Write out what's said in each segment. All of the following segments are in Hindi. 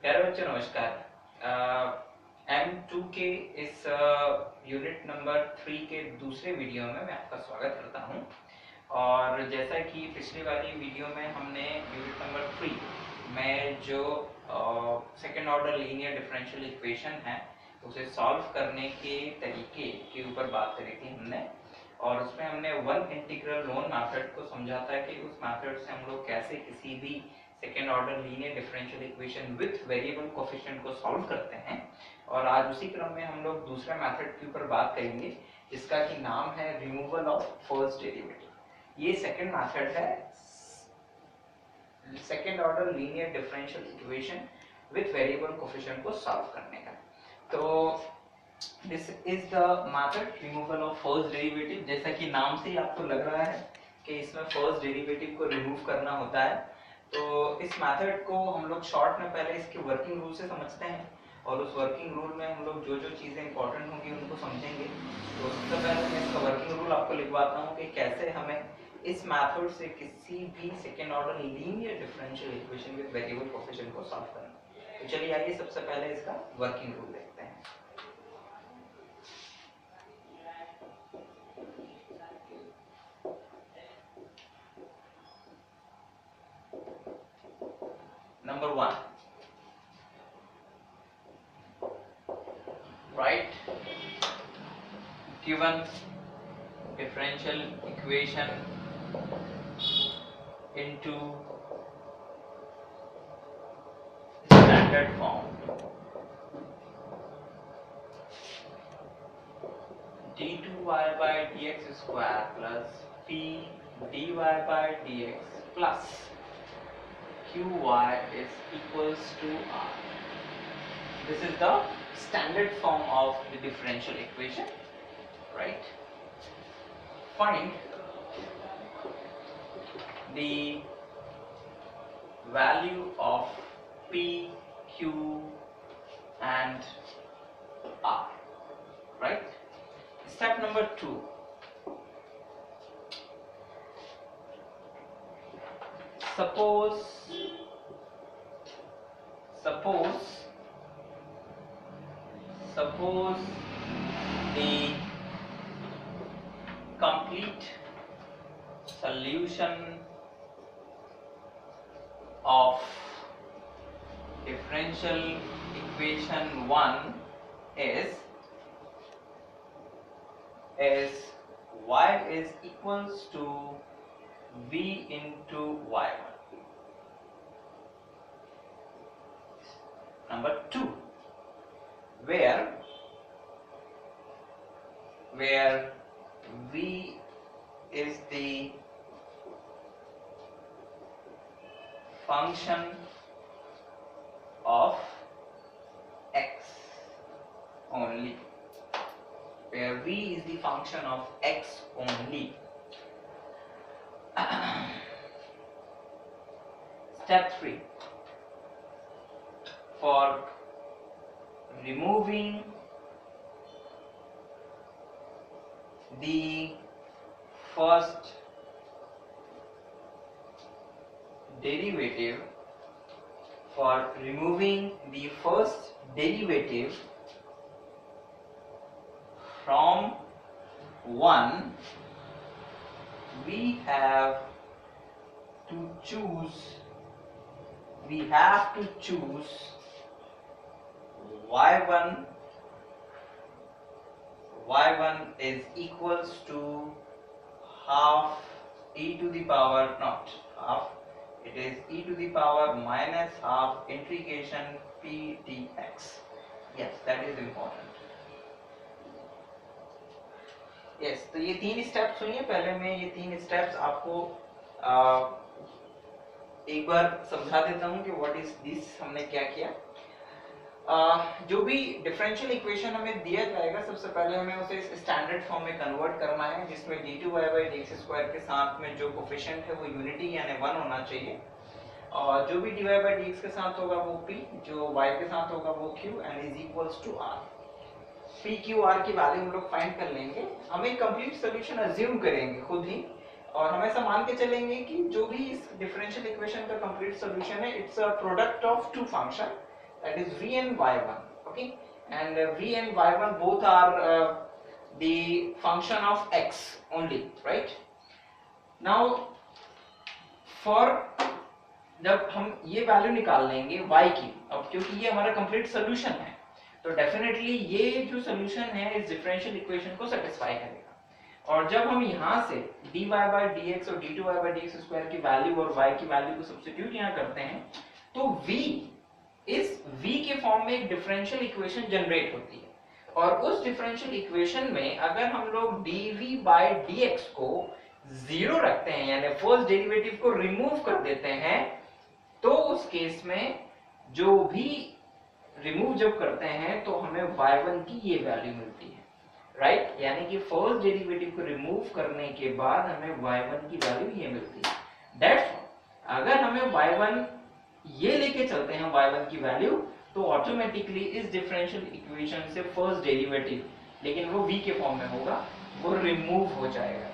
प्यारे बच्चों नमस्कार। M2 के इस यूनिट नंबर 3 के दूसरे वीडियो में मैं आपका स्वागत करता हूं। और जैसा कि पिछली वाली वीडियो में हमने यूनिट नंबर 3 में जो second order linear differential equation है उसे सॉल्व करने के तरीके के ऊपर बात करी थी हमने। और उसमें हमने वन इंटीग्रल लोन मेथड को समझा था कि उस मेथड से हम लोग कैसे किसी भी second order linear differential equation with variable coefficient को सॉल्व करते हैं। और आज उसी क्रम में हम लोग दूसरे मेथड के ऊपर बात करेंगे जिसका कि नाम है रिमूवल ऑफ फर्स्ट डेरिवेटिव। ये सेकेंड मेथड है second order linear differential equation with variable coefficient को सॉल्व करने का। तो this is the method removal of first derivative. जैसा कि नाम से ही आपको लग रहा है कि इसमें फर्स्ट डेरिवेटिव को रिमूव करना होता है। तो इस मेथड को हम लोग शॉर्ट में पहले इसके वर्किंग रूल से समझते हैं और उस वर्किंग रूल में हम लोग जो जो चीज़ें इंपॉर्टेंट होंगी उनको समझेंगे। तो सबसे पहले मैं इसका वर्किंग रूल आपको लिखवाता हूँ कि कैसे हमें इस मेथड से किसी भी second order linear differential equation with variable coefficient को सॉल्व करना। तो चलिए आइए सबसे पहले इसका वर्किंग रूल देखते हैं। Number 1, write given differential equation into standard form. d2y by dx square plus p dy by dx plus qy is equals to r. This is the standard form of the differential equation, right? Find the value of p, q and r, right? Step number 2. Suppose the complete solution of differential equation 1 is y is equals to v into y1. Number 2, where v is the function of x only, where v is the function of x only. Step 3, for removing the first derivative, from 1, we have to choose y1 is equals to half e to the power, not half, it is e to the power minus half integration p dx. Yes, that is important. Yes, तो ये 3 स्टेप्स हुई हैं। पहले मैं ये 3 स्टेप्स आपको एक बार समझा देता हूँ कि व्हाट इज दिस, हमने क्या किया। जो भी डिफरेंशियल इक्वेशन हमें दिया जाएगा सबसे पहले हमें उसे स्टैंडर्ड फॉर्म में कन्वर्ट करना है, जिसमें d2y by dx स्क्वायर के साथ में जो कोफिशिएंट है वो यूनिटी यानी 1 होना चाहिए, और जो भी dy by dx के साथ होगा वो p, जो y के साथ होगा वो q and is equals to r। p q r की वैल्यू हम लोग फाइंड कर लेंगे। हम एक कंप्लीट सॉल्यूशन अज्यूम करेंगे खुद ही, और हम ऐसा मान के चलेंगे कि जो भी इस डिफरेंशियल इक्वेशन का कंप्लीट सॉल्यूशन है it's a product of two function that is v and y1. Okay, and v and y1 both are the function of x only, right? Now for जब हम ये वैल्यू निकाल लेंगे y की, अब क्योंकि ये हमारा कंप्लीट सोल्यूशन है, तो डेफिनेटली ये जो सोल्यूशन है इस डिफरेंशियल इक्वेशन को सेटिस्फाई करेगा। और जब हम यहाँ से dy by dx और d2y by dx स्क्वायर की वैल्यू और y की वैल्यू को सब्स्टिट्यूट यहाँ करते हैं, तो v इस v के फॉर्म में एक डिफरेंशियल इक्वेशन जनरेट होती है। और उस डिफरेंशियल इक्वेशन में अगर हम लोग dv by dx को जीरो रखते हैं, यानी फर्स्ट डेरिवेटिव को रिमूव कर देते हैं, तो उस केस में जो भी रिमूव जब करते हैं तो हमें y1 की ये वैल्यू मिलती है, राइट? यानी कि फर्स्ट डेरिवेटिव को रिमूव करने के बाद हमें y1 की वैल्यू ये मिलती है। That's all. अगर हमें y1 ये लेके चलते हैं y1 की वैल्यू, तो ऑटोमेटिकली इस डिफरेंशियल इक्वेशन से फर्स्ट डेरिवेटिव, लेकिन वो v के फॉर्म में होगा, वो रिमूव हो जाएगा,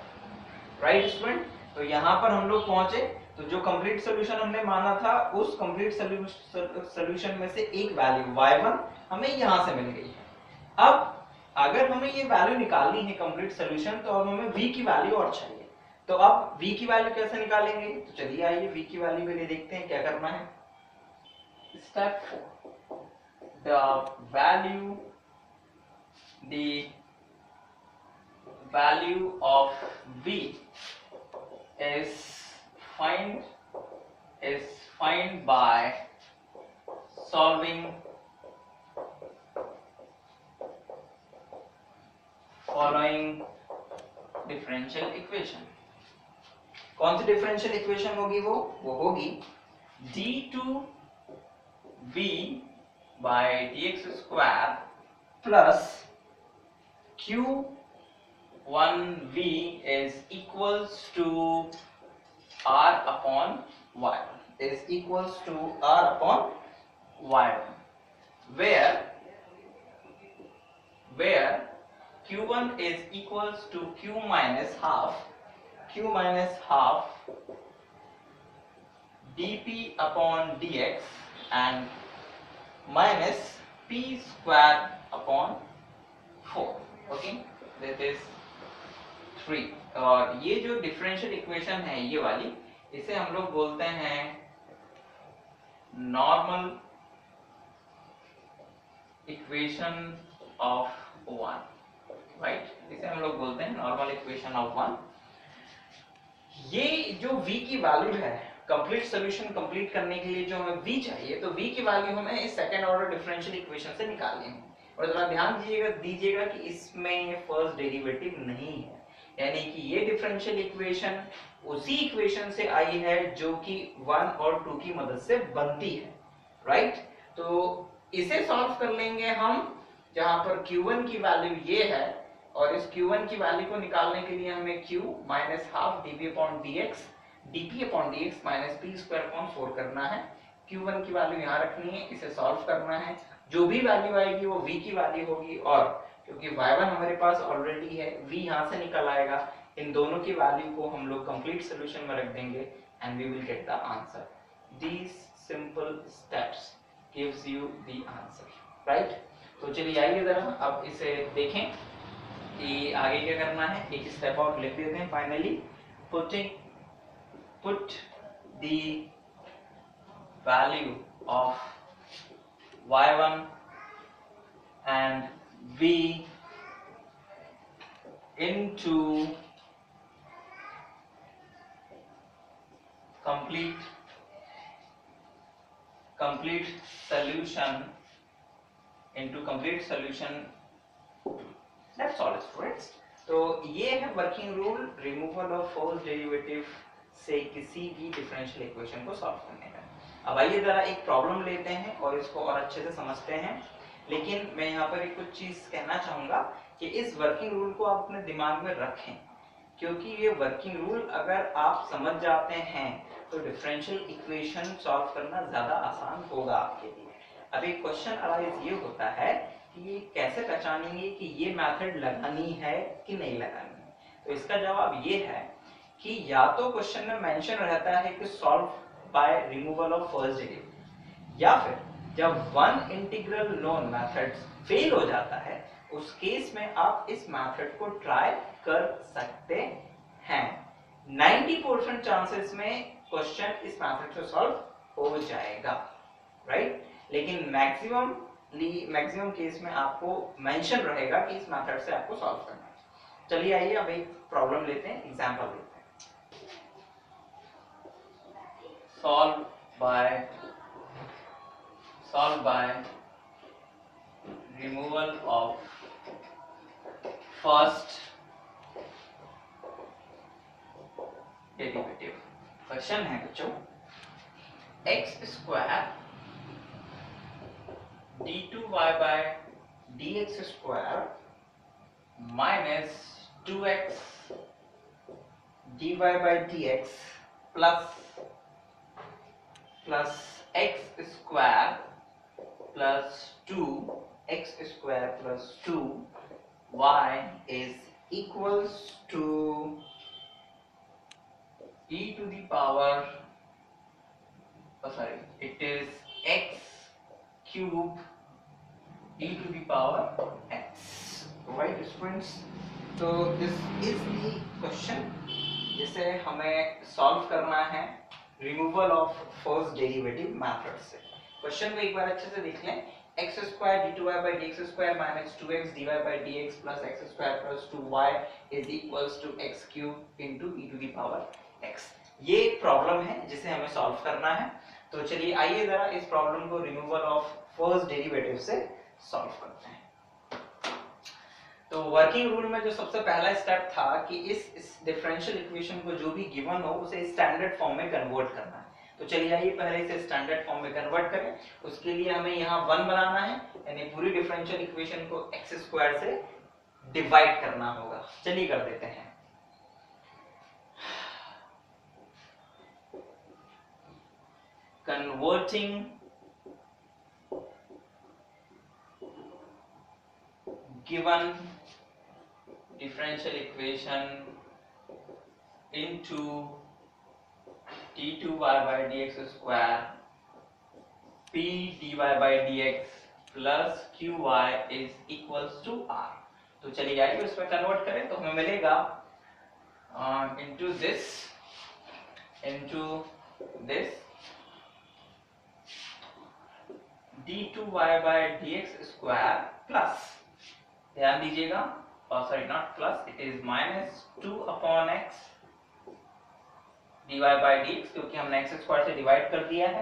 राइट स्टूडेंट? तो यहाँ पर हम लोग पहुंचे, तो जो कंप्लीट सोल्यूशन हमने माना था उस कंप्लीट सोल्यूशन में से एक वैल्यू y1 हमें यहाँ से मिल गई है। अब अगर हमें ये वैल्यू निकालनी है कंप्लीट सोल्यूशन, तो अब हमें v की वैल्यू और चाहिए। तो अब v की वैल्यू कैसे निकालेंगे? तो चलिए आइए v की वैल्यू के लिए देखते हैं क्या करना है। Step 4, the value of v is find by solving following differential equation। कौन सी डिफरेंशियल इक्वेशन होगी? वो होगी d2v by dx square plus q1v is equals to r upon y1, is equals to r upon y1, where q1 is equals to q minus half dp upon dx and minus p square upon 4। Okay, that is 3। और ये जो डिफरेंशियल इक्वेशन है ये वाली, इसे हम लोग बोलते हैं नॉर्मल इक्वेशन ऑफ 1, राइट? इसे हम लोग बोलते हैं नॉर्मल इक्वेशन ऑफ 1। ये जो v की वैल्यू है कंप्लीट सॉल्यूशन कंप्लीट करने के लिए जो हमें v चाहिए, तो v की वैल्यू हमें इस सेकंड ऑर्डर डिफरेंशियल इक्वेशन से निकालनी है। और जरा ध्यान दीजिएगा कि इसमें फर्स्ट डेरिवेटिव नहीं है, यानी कि ये डिफरेंशियल इक्वेशन उसी इक्वेशन से आई है जो कि 1 और 2 की मदद से बनती है, राइट? तो इसे सॉल्व कर लेंगे हम, जहां पर q1 की वैल्यू ये है, और इस q1 की वैल्यू को निकालने के लिए हमें q minus half dp upon dx minus p square upon 4 करना है। q1 की वैल्यू यहाँ रखनी है, इसे सॉल्व करना है, जो भी वैल्यू आएगी वो v की वैल्यू होगी, और क्योंकि y1 हमारे पास ऑलरेडी है, v यहाँ से निकल आएगा। इन दोनों की वैल्यू को हम लोग कंप्लीट सॉल्यूशन में रख देंगे and we will get the answer. These simple steps gives you the answer, right? तो चलिए आइए जरा अब इसे देखें कि आगे क्या करना है। एक स्टेप और लिख देते हैं। Finally put the value of y1 and v into complete solution, that's all students। तो ये है working rule removal of first derivative से किसी भी डिफरेंशियल इक्वेशन को सॉल्व करने का। अब आइए जरा एक प्रॉब्लम लेते हैं और इसको और अच्छे से समझते हैं। लेकिन मैं यहाँ पर एक कुछ चीज कहना चाहूंगा कि इस वर्किंग रूल को आप अपने दिमाग में रखें, क्योंकि ये वर्किंग रूल अगर आप समझ जाते हैं तो डिफरेंशियल इक्वेशन सॉल्व करना ज्यादा आसान होगा आपके लिए। अब एक क्वेश्चन अराइज ये होता है कि ये कैसे पहचानेंगे कि ये मेथड लगानी है कि नहीं लगानी है। तो इसका जवाब ये है कि या तो क्वेश्चन में मेंशन रहता है कि solve by removal of first derivative, या फिर जब one integral known method fail हो जाता है उस केस में आप इस मेथड को ट्राई कर सकते हैं। 90% चांसेस में क्वेश्चन इस मेथड से सॉल्व हो जाएगा, राइट? लेकिन मैक्सिमम केस में आपको मेंशन रहेगा कि इस मेथड से आपको सॉल्व करना है। चलिए आइए अब एक प्रॉब्लम लेते हैं, एग्जांपल लेते हैं। solve by removal of first derivative. Question है बच्चों, x square d2y by dx square minus 2x dy by dx plus x square plus 2x square plus 2y is equals to e to the power, it is x cube e to the power x, right students? तो this is the question जिसे हमें सॉल्व करना है removal of first derivative method से। क्वेश्चन को एक बार अच्छे से देख लें। x square d2y by dx square minus 2x dy by dx plus x square plus 2y is equals to x cube into e to the power x। ये एक प्रॉब्लम है जिसे हमें सॉल्व करना है। तो चलिए आइए जरा इस प्रॉब्लम को रिमूवल ऑफ फर्स्ट डेरिवेटिव से सॉल्व करते हैं। तो वर्किंग रूल में जो सबसे पहला स्टेप था कि इस डिफरेंशियल इक्वेशन को जो भी गिवन हो उसे स्टैंडर्ड फॉर्म में कन्वर्ट करना है। तो चलिए आइए पहले इसे स्टैंडर्ड फॉर्म में कन्वर्ट करें। उसके लिए हमें यहाँ 1 बनाना है, यानी पूरी डिफरेंशियल इक्वेशन को x स्क्वायर से डिवाइड करना होगा। चलिए कर देते हैं। Converting given differential equation into d2y by dx square p dy by dx plus qy is equals to r। तो चलिए आइए उसमें कन्वर्ट करें। तो हमें मिलेगा into this d2y by dx square plus, ध्यान दीजिएगा, not plus, it is minus 2 upon x dy by dx, क्योंकि हमने x स्क्वायर से डिवाइड कर दिया है,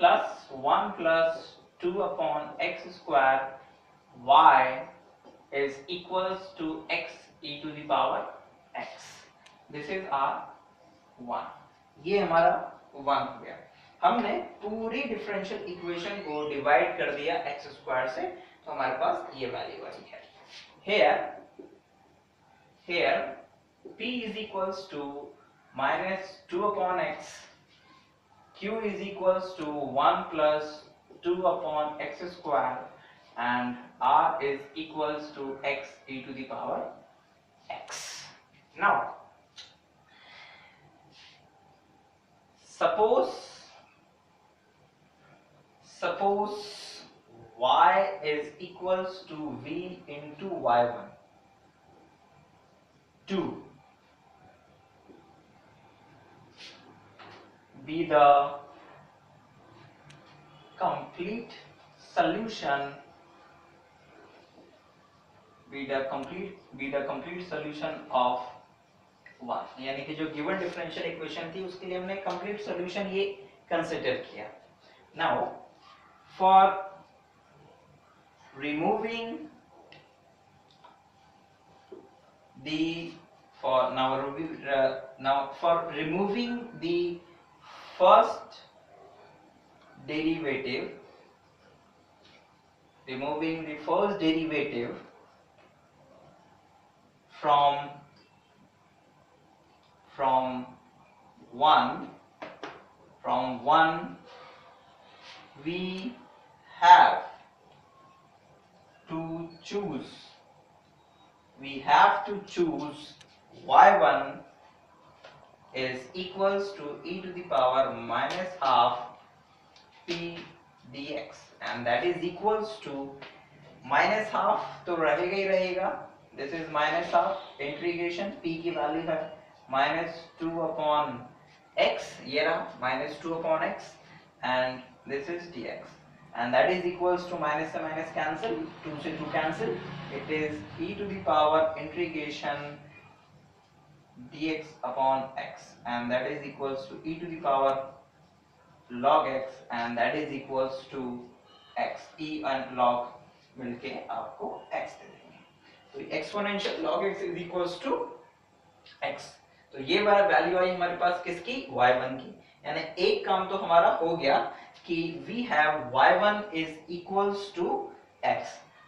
plus 1 plus 2 upon x square y is equals to x e to the power x। This is our 1। ये हमारा 1 हो गया। हमने पूरी डिफरेंशियल इक्वेशन को डिवाइड कर दिया x स्क्वायर से, तो हमारे पास ये वैल्यू आई है। Here p is equals to minus 2 upon x, q is equals to 1 plus 2 upon x square, and r is equals to x e to the power x। Now suppose y is equals to v into y1 to be the complete solution of 1, यानी कि जो गिवन डिफरेंशियल इक्वेशन थी उसके लिए हमने कंप्लीट सॉल्यूशन ये कंसीडर किया। Now for removing the first derivative, from 1 we have to choose y1 is equals to e to the power minus half p dx and that is equals to minus half तो रहेगा ही रहेगा, this is minus half integration p की वैल्यू है -2 अपॉन x, ये रहा -2 upon x and this is dx and that is equals to minus से minus cancel, 2 से 2 cancel, it is e to the power integration dx upon x and that is equals to e to the power log x and that is equals to x, e and log मिलके आपको x दे देंगे, तो exponential log x is equals to x। तो ये वाला वैल्यू आई हमारे पास किसकी, y1 की, यानी एक काम तो हमारा हो गया कि we have y1 is equals to x।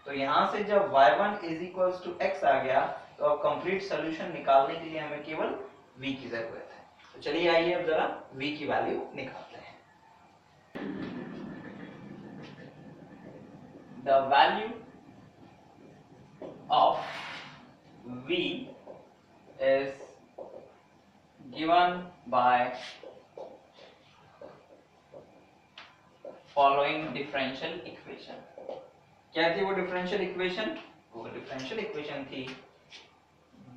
तो यहां से जब y1 is equals to x आ गया तो अब कंप्लीट सॉल्यूशन निकालने के लिए हमें केवल v की जरूरत है। तो चलिए आइए अब जरा v की वैल्यू निकालते हैं। The value of v is given by following differential equation। क्या थी वो डिफरेंशियल इक्वेशन, वो डिफरेंशियल इक्वेशन थी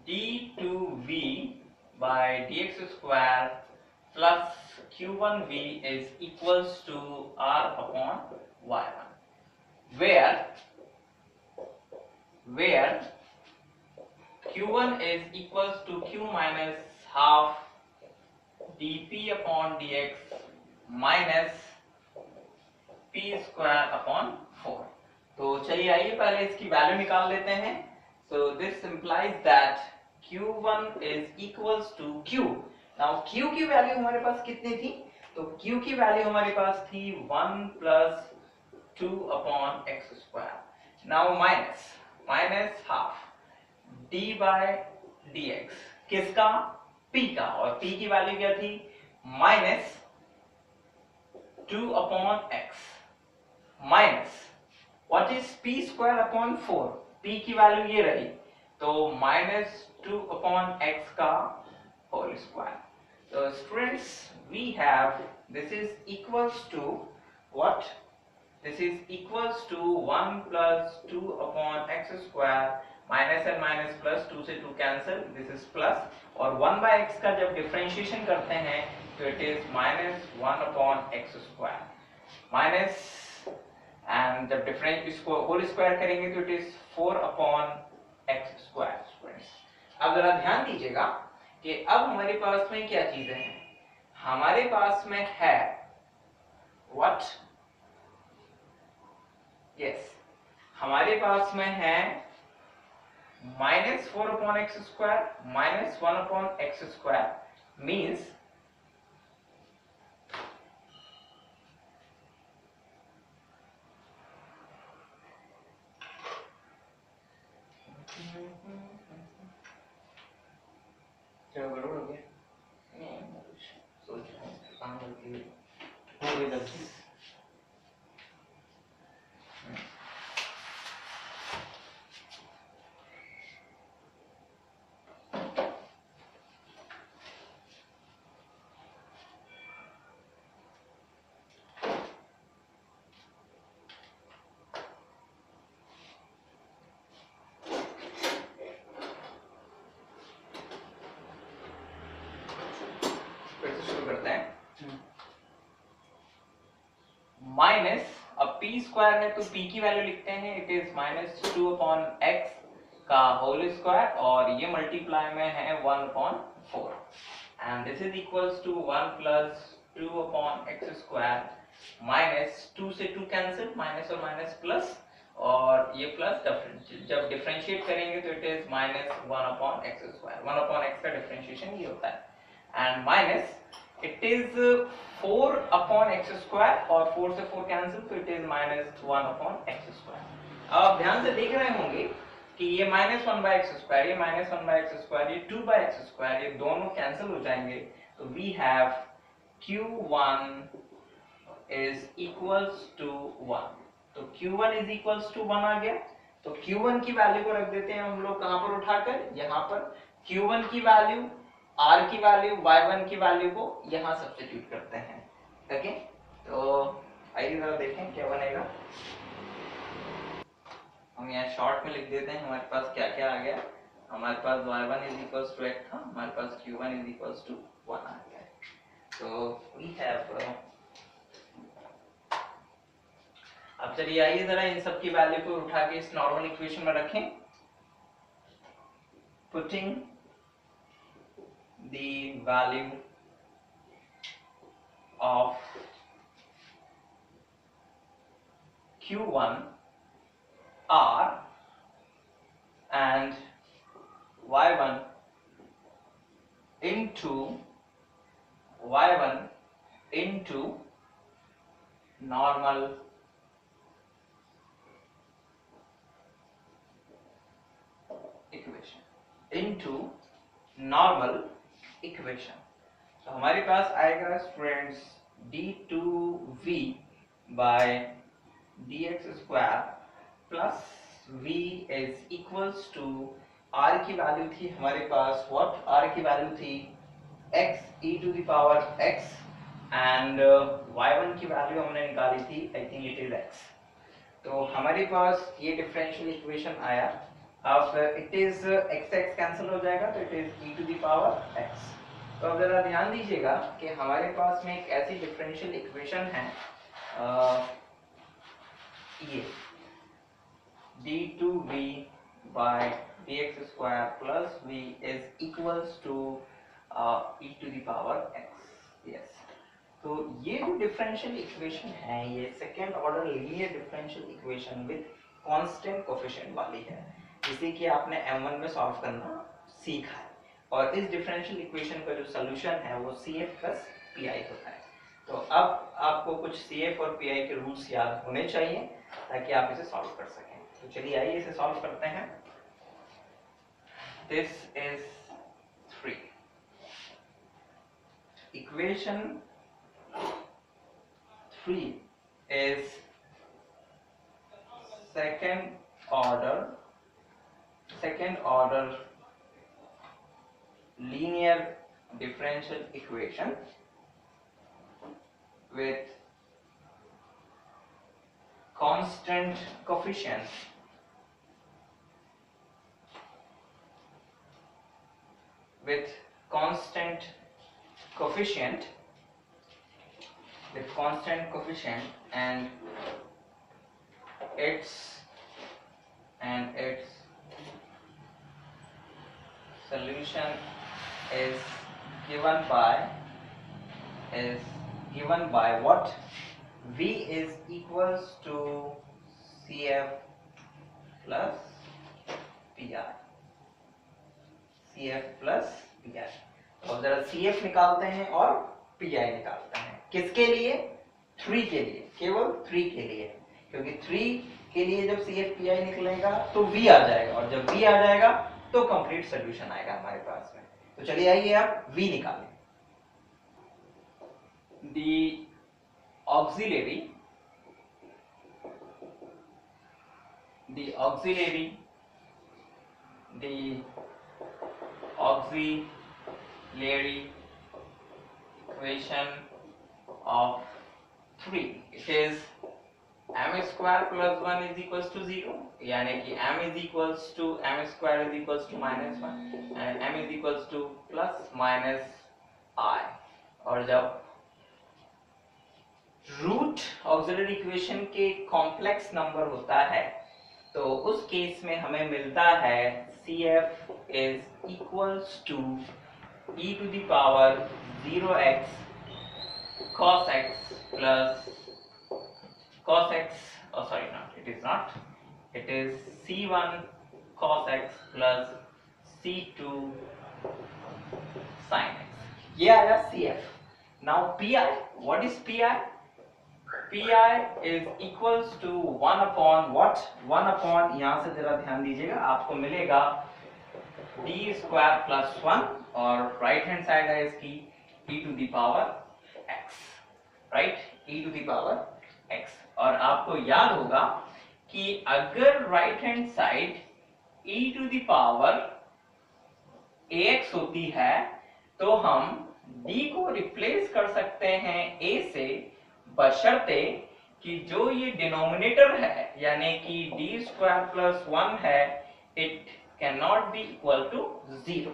d2v by dx square plus q1v is equals to r upon y1 where q1 is equals to q minus half dp upon dx minus p square upon 4। तो चलिए आइए पहले इसकी वैल्यू निकाल लेते हैं। So this implies that q1 is equals to q। Now q की वैल्यू हमारे पास कितनी थी, तो q की वैल्यू हमारे पास थी 1 plus 2 upon x square। Now minus half d by dx किसका, p का, और p की वैल्यू क्या थी minus 2 upon x minus what is p square upon 4, p की वैल्यू ये रही, तो -2 upon x का whole square। So students we have this is equals to what, this is equals to 1 plus 2 upon x square minus and minus plus 2 से 2 cancel, this is plus, और 1 by x का जब डिफरेंशिएशन करते हैं तो it is -1 upon x square minus and जब डिफरेंस इसको होल स्क्वायर करेंगे तो it is 4 upon x square. Students अब जरा ध्यान दीजिएगा कि अब हमारे पास में क्या चीजें हैं, हमारे पास में है व्हाट, यस हमारे पास में है -4 upon x square -1 upon x square means क्या गड़बड़ हो गया, सोच रहा हूँ काम गलती हो गई गलती। करते हैं माइनस, अब p स्क्वायर है तो p की वैल्यू लिखते हैं, इट इज -2 अपॉन x का होल स्क्वायर और ये मल्टीप्लाई में है 1 upon 4 and this is equals to 1 plus 2 upon x square minus 2 से 2 कैंसिल, माइनस और माइनस प्लस, और ये प्लस जब डिफरेंशिएट करेंगे तो it is -1 upon x square, 1 upon x का डिफरेंशिएशन ये होता है and minus it is 4 upon x square और 4 से 4 कैंसिल तो it is -1 upon x square। अब आप ध्यान से देख रहे होंगे कि ये -1 by x square, ये -1 by x square, ये 2 by x square, ये दोनों कैंसिल हो जाएंगे, तो we have q1 is equals to 1। तो q1 is equals to 1 आ गया, तो q1 की वैल्यू को रख देते हैं हम लोग कहां पर उठाकर, यहाँ पर q1 की वैल्यू, r की वैल्यू, y1 की वैल्यू को यहां सब्स्टिट्यूट करते हैं। ओके, तो आइए जरा देखें क्या बनेगा। हम यहाँ शॉर्ट में लिख देते हैं हमारे पास क्या क्या आ गया। हमारे पास y1 is equals to x था, हमारे पास q1 इज इक्वल्स टू 1 आ गया है। तो वी हैव, अब चलिए आइए जरा इन सब की वैल्यू को उठा के इस नॉर्मल इक्वेशन में रखें। Putting the value of q1 r and y1 into normal equation. तो हमारे पास आएगा students d2v by dx square plus v is equals to r की वैल्यू थी हमारे पास, व्हाट r की वैल्यू थी x e to the power x and y1 की वैल्यू हमने निकाली थी, I think it is x। तो हमारे पास ये डिफरेंशियल इक्वेशन आया। अब इट इज x कैंसिल हो जाएगा तो it is e to the power x। तो अब जरा ध्यान दीजिएगा कि हमारे पास में एक ऐसी डिफरेंशियल इक्वेशन है, ये d2v by dx square plus v is equals to e to the power x। Yes, तो ये जो डिफरेंशियल इक्वेशन है ये second order linear differential equation with constant coefficient वाली है, जिसे कि आपने m1 में सॉल्व करना सीखा है। और इस डिफरेंशियल इक्वेशन का जो सॉल्यूशन है वो CF प्लस PI होता है। तो अब आपको कुछ CF और PI के रूल्स याद होने चाहिए ताकि आप इसे सॉल्व कर सकें। तो चलिए आइए इसे सॉल्व करते हैं। This is 3 equation 3 is second order linear differential equation with constant coefficient and its solution is given by what? V is equals to CF plus PI। तो जरा CF निकालते हैं और PI निकालते हैं। किसके लिए? 3 के लिए, केवल 3 के लिए, क्योंकि 3 के लिए जब CF PI निकलेगा तो V आ जाएगा, और जब V आ जाएगा तो कंप्लीट सॉल्यूशन आएगा हमारे पास में। तो चलिए आइए आप V निकालें। The auxiliary equation of 3, it is m square plus 1 is equals to 0, यानी कि m is equals to m square is equals to minus 1 and m is equals to plus minus I। और जब रूट ऑक्सिलरी इक्वेशन के कॉम्प्लेक्स नंबर होता है तो उस केस में हमें मिलता है CF is equals to e to the power 0x cos x plus cos x, oh sorry, not, it is not, it is C1 cos x plus C2 sin x। ये आया CF। Now PI, what is PI? PI is equals to 1 upon what? 1 upon, यहाँ से जरा ध्यान दीजिएगा, आपको मिलेगा d स्क्वायर प्लस 1 और राइट हैंड साइड है इसकी e to the power x, right, e to the power x। और आपको याद होगा कि अगर right hand side e to the power ax होती है तो हम d को रिप्लेस कर सकते हैं a से, बशर्ते कि जो ये डिनोमिनेटर है यानी कि डी स्क्वायर प्लस 1 है, it can not be equal to 0।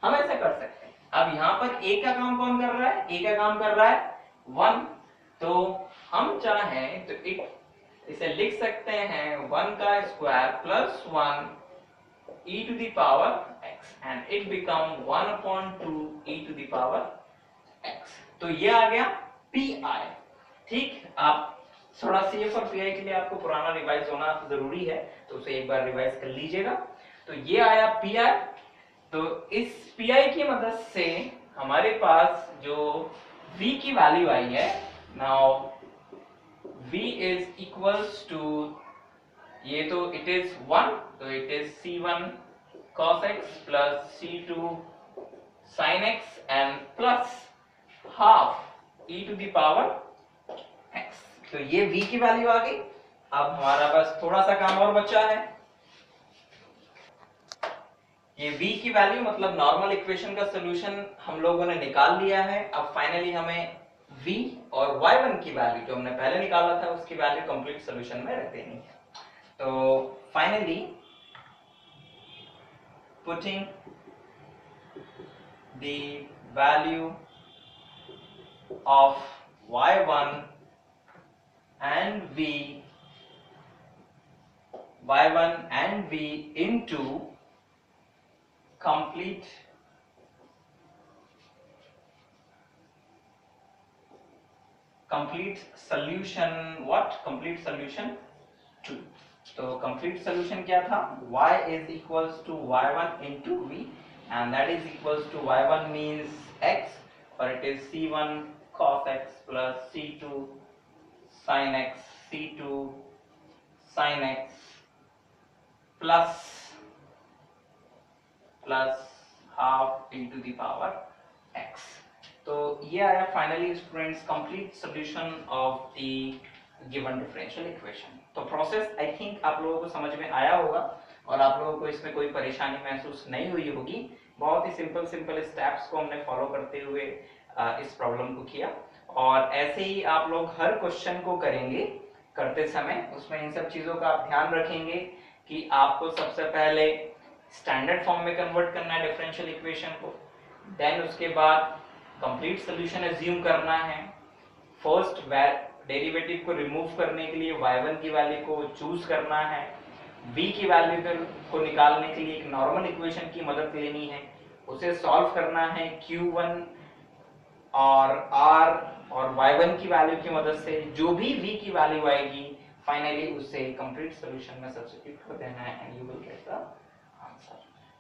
हम ऐसा कर सकते हैं। अब यहाँ पर ए का काम कौन कर रहा है? ए का काम कर रहा है 1, तो हम चाहें तो इसे लिख सकते हैं 1 का square plus 1 e to the power x and it become 1 upon 2 e to the power x। तो ये आ गया pi। ठीक, आप थोड़ा CF और PI के लिए आपको पुराना रिवाइज होना जरूरी है, तो उसे एक बार रिवाइज कर लीजिएगा। तो ये आया PI। तो इस PI की मदद से हमारे पास जो V की वैल्यू आई है, now V is equals to, ये तो इट इज 1, तो it is C1 cos x plus C2 sin x and plus half e to the power x। तो ये v की वैल्यू आ गई। अब हमारा बस थोड़ा सा काम और बचा है। ये v की वैल्यू मतलब नॉर्मल इक्वेशन का सॉल्यूशन हम लोगों ने निकाल लिया है। अब फाइनली हमें v और y1 की वैल्यू जो हमने पहले निकाला था उसकी वैल्यू कंप्लीट सॉल्यूशन में रख देनी है। तो finally putting the value of y1 and v into complete solution, what complete solution 2। तो कंप्लीट सॉल्यूशन क्या था? y is equals to y1 into v and that is equals to y1 means x और it is c1 cos x plus c2 sin x, c2 sin x plus half into the power x। तो ये आया finally students complete solution of the given differential equation. तो प्रोसेस आई थिंक आप लोगों को समझ में आया होगा और आप लोगों को इसमें कोई परेशानी महसूस नहीं हुई होगी। बहुत ही सिंपल स्टेप्स को हमने फॉलो करते हुए इस प्रॉब्लम को किया और ऐसे ही आप लोग हर क्वेश्चन को करेंगे करते समय उसमें इन सब चीजों का आप ध्यान रखेंगे कि आपको सबसे पहले स्टैंडर्ड फॉर्म में कन्वर्ट करना है डिफरेंशियल इक्वेशन को, देन उसके बाद कंप्लीट सॉल्यूशन एज्यूम करना है, फर्स्ट डेरिवेटिव को रिमूव करने के लिए y1 की वैल्यू को चूज करना है, v की वैल्यू को निकालने के लिए एक नॉर्मल इक्वेशन की मदद लेनी है, उसे सॉल्व करना है q1 और r और y1 की वैल्यू की मदद से, जो भी v की वैल्यू आएगी फाइनली उसे कंप्लीट सॉल्यूशन में सब्स्टिट्यूट कर देना है and you will get the answer.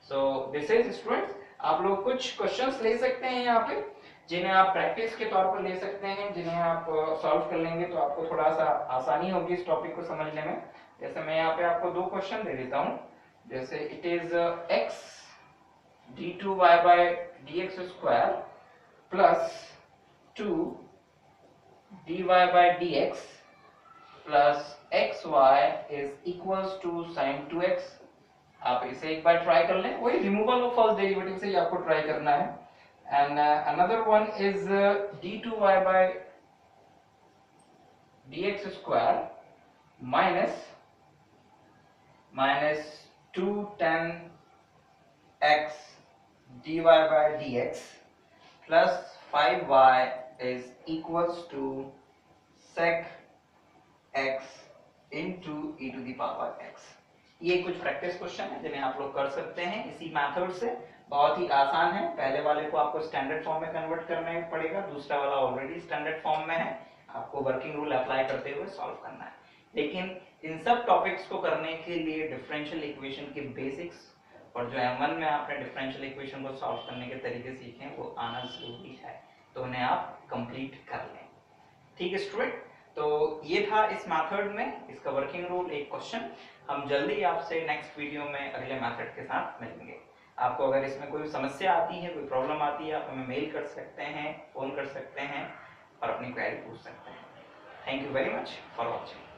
So this is students, आप लोग कुछ क्वेश्चंस ले सकते हैं यहाँ पे जिन्हें आप प्रैक्टिस के तौर पर ले सकते हैं, जिन्हें आप सॉल्व कर लेंगे तो आपको थोड़ा सा आसानी होगी इस टॉपिक को समझने में। जैसे मैं यहाँ पे आपको दो क्वेश्चन दे देता हूँ। जैसे it is x d2y by dx square plus 2 dy by dx plus xy is equals to sin 2x। आप इसे एक बार ट्राई कर लें, वही रिमूवल ऑफ फर्स्ट डेरिवेटिव से ही आपको ट्राई करना है। And another one is d2y by dx square minus 2 tan x dy by dx plus 5y is equals to sec x into e to the power x। ये कुछ प्रैक्टिस क्वेश्चन है जिन्हें आप लोग कर सकते हैं इसी मेथड से। बहुत ही आसान है। पहले वाले को आपको स्टैंडर्ड फॉर्म में कन्वर्ट करना पड़ेगा, दूसरा वाला ऑलरेडी स्टैंडर्ड फॉर्म में है, आपको वर्किंग रूल अप्लाई करते हुए सॉल्व करना है। लेकिन इन सब टॉपिक्स को करने के लिए डिफरेंशियल इक्वेशन के बेसिक्स और जो M1 में आपने डिफरेंशियल इक्वेशन को सॉल्व करने के तरीके सीखे हैं वो आना जरूरी है, तो उन्हें आप कंप्लीट कर लें। ठीक है स्टूडेंट, तो ये था इस मेथड में इसका वर्किंग रूल, एक क्वेश्चन। हम जल्दी आपसे नेक्स्ट वीडियो में अगले मेथड के साथ मिलेंगे। आपको अगर इसमें कोई समस्या आती है, कोई प्रॉब्लम आती है, आप हमें मेल कर सकते हैं, फोन कर सकते हैं और अपनी क्वेरी पूछ सकते हैं। Thank you very much for watching.